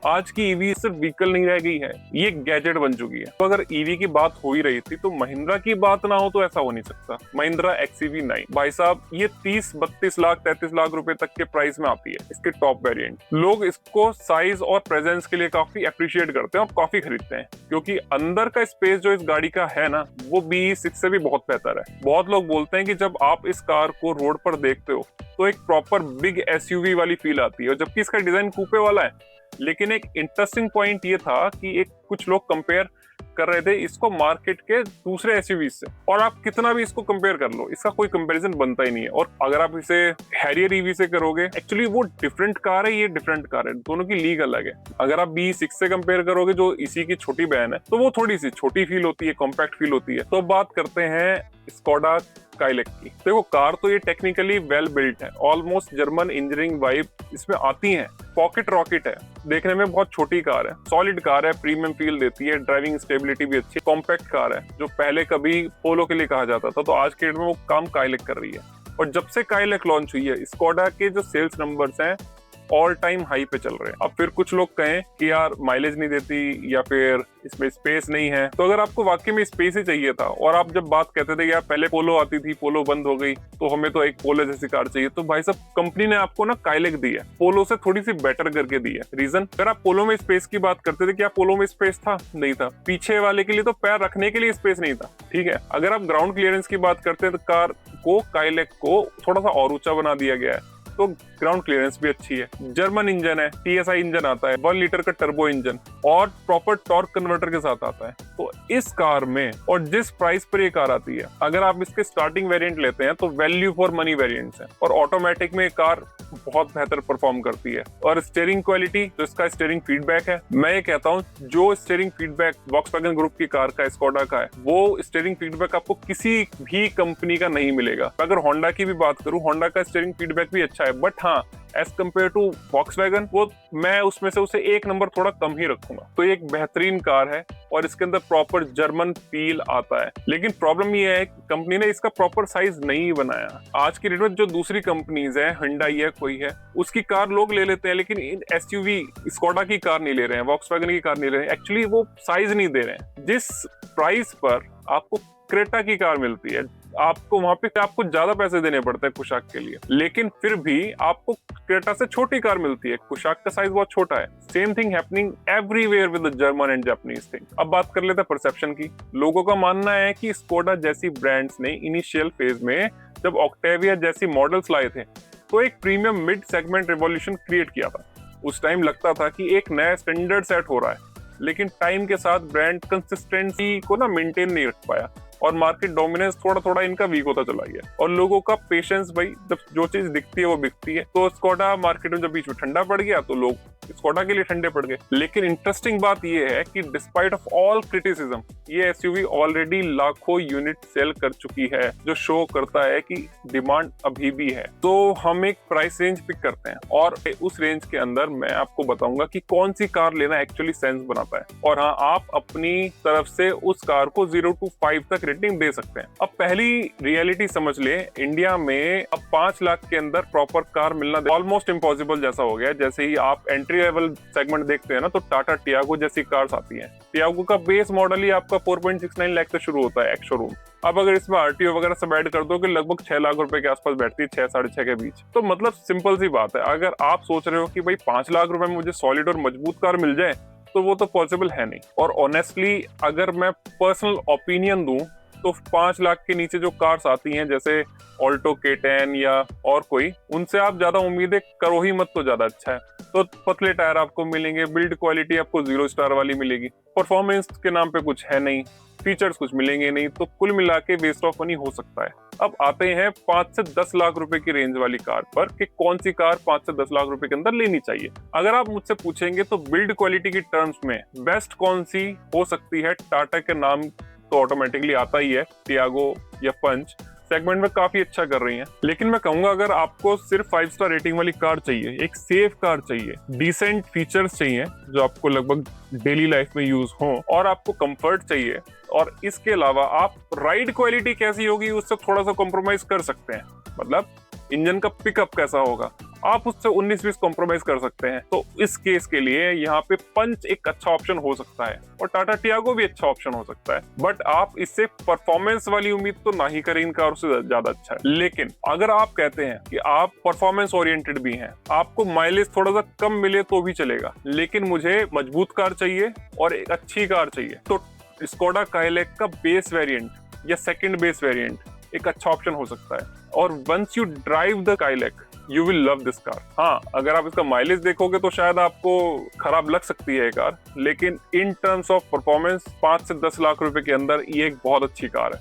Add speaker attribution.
Speaker 1: आज की ईवी सिर्फ व्हीकल नहीं रह गई है, ये गैजेट बन चुकी है। तो अगर ईवी की बात हो ही रही थी तो महिंद्रा की बात ना हो तो ऐसा हो नहीं सकता। महिंद्रा XEV9 भाई साहब, ये 30-32 लाख 33 लाख रुपए तक के प्राइस में आती है, इसके टॉप वेरिएंट। लोग इसको साइज और प्रेजेंस के लिए काफी अप्रिशिएट करते हैं और काफी खरीदते हैं, क्योंकि अंदर का स्पेस जो इस गाड़ी का है ना, वो BE6 से भी बहुत बेहतर है। बहुत लोग बोलते हैं कि जब आप इस कार को रोड पर देखते हो तो एक प्रॉपर बिग SUV वाली फील आती है, जबकि इसका डिजाइन कूपे वाला है। लेकिन एक इंटरेस्टिंग पॉइंट ये था कि एक कुछ लोग कंपेयर कर रहे थे इसको मार्केट के दूसरे SUV से, और आप कितना भी इसको कंपेयर कर लो, इसका कोई कंपैरिजन बनता ही नहीं है। और अगर आप इसे हैरियर EV से करोगे, एक्चुअली वो डिफरेंट कार है, ये डिफरेंट कार है, दोनों की लीग अलग है। अगर आप BE6 से कंपेयर करोगे जो इसी की छोटी बहन है, तो वो थोड़ी सी छोटी फील होती है, कॉम्पैक्ट फील होती है। तो बात करते हैं स्कोडा काइलैक की। देखो, कार तो ये टेक्निकली वेल बिल्ट है, ऑलमोस्ट जर्मन इंजीनियरिंग वाइब इसमें आती है। पॉकेट रॉकेट है, देखने में बहुत छोटी कार है, सॉलिड कार है, प्रीमियम फील देती है, ड्राइविंग स्टेबिलिटी भी अच्छी। कॉम्पैक्ट कार है, जो पहले कभी पोलो के लिए कहा जाता था, तो आज के डेट में वो काम काइलैक कर रही है। और जब से काइलैक लॉन्च हुई है, स्कोडा के जो सेल्स नंबर्स हैं ऑल टाइम हाई पे चल रहे हैं। अब फिर कुछ लोग कहें कि यार माइलेज नहीं देती या फिर इसमें स्पेस नहीं है, तो अगर आपको वाकई में स्पेस ही चाहिए था और आप जब बात कहते थे यार पहले पोलो आती थी, पोलो बंद हो गई, तो हमें तो एक पोलो जैसी कार चाहिए, तो भाई साहब कंपनी ने आपको ना काइलैक दी है, पोलो से थोड़ी सी बेटर करके दी है। रीजन, अगर आप पोलो में स्पेस की बात करते थे, क्या पोलो में स्पेस था? नहीं था। पीछे वाले के लिए तो पैर रखने के लिए स्पेस नहीं था, ठीक है। अगर आप ग्राउंड क्लियरेंस की बात करते हैं तो कार को काइलैक को थोड़ा सा और ऊंचा बना दिया गया है, तो ग्राउंड क्लियरेंस भी अच्छी है। जर्मन इंजन है, TSI इंजन आता है, 1 लीटर का टर्बो इंजन और प्रॉपर टॉर्क कन्वर्टर के साथ आता है। तो इस कार में और जिस प्राइस पर ये कार आती है, अगर आप इसके स्टार्टिंग वेरिएंट लेते हैं तो वैल्यू फॉर मनी वेरिएंट्स हैं, और ऑटोमेटिक में कार बहुत बेहतर परफॉर्म करती है। और स्टीयरिंग क्वालिटी, तो इसका स्टीयरिंग फीडबैक है, मैं ये कहता हूँ जो स्टीयरिंग फीडबैक वॉक्सवैगन ग्रुप की कार का, स्कोडा का है, वो स्टीयरिंग फीडबैक आपको किसी भी कंपनी का नहीं मिलेगा। अगर होंडा की भी बात करूं, होंडा का स्टीयरिंग फीडबैक भी अच्छा है, बट हाँ, एज कम्पेयर टू वॉक्सवैगन, वो मैं उसमें से उसे एक नंबर थोड़ा कम ही रखूंगा। तो ये एक बेहतरीन कार है और इसके अंदर प्रॉपर जर्मन फील आता है। लेकिन प्रॉब्लम ये है कि कंपनी ने इसका प्रॉपर साइज नहीं बनाया। आज की डेट में जो दूसरी कंपनीज है, हुंडई है, कोई है, उसकी कार लोग ले लेते हैं, लेकिन SUV स्कोडा की कार नहीं ले रहे हैं, वॉक्सवैगन की कार नहीं ले रहे हैं। एक्चुअली वो साइज नहीं दे रहे हैं। जिस प्राइस पर आपको क्रेटा की कार मिलती है, आपको वहां पे आपको ज्यादा पैसे देने पड़ते हैं कुशाक के लिए, लेकिन फिर भी आपको क्रेटा से छोटी कार मिलती है। कुशाक का साइज बहुत छोटा है। Same thing happening everywhere with the German and Japanese thing. अब बात कर लेते हैं परसेप्शन की। लोगों का मानना है कि स्कोडा जैसी ब्रांड्स ने इनिशियल फेज में जब ऑक्टेविया जैसी मॉडल्स लाए थे, तो एक premium mid segment revolution create किया था। उस टाइम लगता था कि एक नया स्टैंडर्ड सेट हो रहा है, लेकिन टाइम के साथ ब्रांड कंसिस्टेंसी को ना मेंटेन नहीं रख पाया और मार्केट डोमिनेंस थोड़ा थोड़ा इनका वीक होता चला गया। और लोगों का पेशेंस, भाई जब जो चीज दिखती है वो बिकती है। तो स्कोडा मार्केट में जब बीच में ठंडा पड़ गया तो लोग स्कोडा के लिए ठंडे पड़ गए। लेकिन इंटरेस्टिंग बात ये है कि डिस्पाइट ऑफ ऑल क्रिटिसिज्म, ये SUV ऑलरेडी लाखों यूनिट सेल कर चुकी है, जो शो करता है कि डिमांड अभी भी है। तो हम एक प्राइस रेंज पिक करते हैं और उस रेंज के अंदर मैं आपको बताऊंगा कि कौन सी कार लेना एक्चुअली सेंस बनाता है। और हाँ, आप अपनी तरफ से उस कार को 0 to 5 तक रेटिंग दे सकते हैं। अब पहली रियलिटी समझ ले, इंडिया में अब 5 लाख के अंदर प्रॉपर कार मिलना ऑलमोस्ट इम्पॉसिबल जैसा हो गया। जैसे ही आप एंट्री लेवल सेगमेंट देखते हैं ना, तो टाटा टियागो जैसी कार्स आती हैं। टियागो का बेस मॉडल ही आपका 4.69 लाख से शुरू होता है एक्स शोरूम। अब अगर इसमें RTO वगैरह सब ऐड कर दो कि लगभग 6 लाख रुपए के आसपास बैठती है, 6-6.5 के बीच। तो मतलब सिंपल सी बात है, अगर आप सोच रहे हो कि भाई 5 लाख रुपए में मुझे सॉलिड और मजबूत कार मिल जाए, तो वो तो पॉसिबल है नहीं। और ऑनेस्टली अगर मैं पर्सनल ओपिनियन दूं, तो 5 लाख के नीचे जो कार्स आती हैं, जैसे ऑल्टो K10 या और कोई, उनसे आप ज्यादा उम्मीदें करो ही मत, तो ज्यादा अच्छा है। तो पतले टायर आपको मिलेंगे, बिल्ड क्वालिटी आपको 0 स्टार वाली मिलेगी, परफॉर्मेंस के नाम पे कुछ है नहीं, फीचर्स कुछ मिलेंगे नहीं, तो कुल मिला के वेस्ट ऑफ मनी हो सकता है। अब आते हैं 5 से 10 लाख रुपए की रेंज वाली कार पर कि कौन सी कार 5 से 10 लाख रुपए के अंदर लेनी चाहिए। अगर आप मुझसे पूछेंगे तो बिल्ड क्वालिटी की टर्म्स में बेस्ट कौन सी हो सकती है, टाटा के नाम तो ऑटोमेटिकली आता ही है, टियागो या पंच सेगमेंट में काफी अच्छा कर रही हैं। लेकिन मैं कहूंगा अगर आपको सिर्फ 5 स्टार रेटिंग वाली कार चाहिए, एक सेफ कार चाहिए, डिसेंट फीचर्स चाहिए जो आपको लगभग डेली लाइफ में यूज हो, और आपको कंफर्ट चाहिए, और इसके अलावा आप राइड क्वालिटी कैसी होगी उससे थोड़ा सा कॉम्प्रोमाइज कर सकते हैं। मतलब इंजन का पिकअप कैसा होगा, आप उससे 19-20 कॉम्प्रोमाइज कर सकते हैं। तो इस केस के लिए यहाँ पे पंच एक अच्छा ऑप्शन हो सकता है और टाटा टियागो भी अच्छा ऑप्शन हो सकता है, बट आप इससे परफॉर्मेंस वाली उम्मीद तो ना ही करें, इन कार से ज्यादा अच्छा है। लेकिन अगर आप कहते हैं कि आप परफॉर्मेंस ओरिएंटेड भी हैं, आपको माइलेज थोड़ा सा कम मिले तो भी चलेगा, लेकिन मुझे मजबूत कार चाहिए और एक अच्छी कार चाहिए, तो स्कोडा काइलैक का बेस वेरिएंट या सेकंड बेस वेरिएंट एक अच्छा ऑप्शन हो सकता है। और once you drive the Kylaq you will love this car. हाँ, अगर आप इसका माइलेज देखोगे तो शायद आपको खराब लग सकती है ये कार, लेकिन इन टर्म्स ऑफ परफॉर्मेंस 5 से 10 लाख रुपए के अंदर ये एक बहुत अच्छी कार है।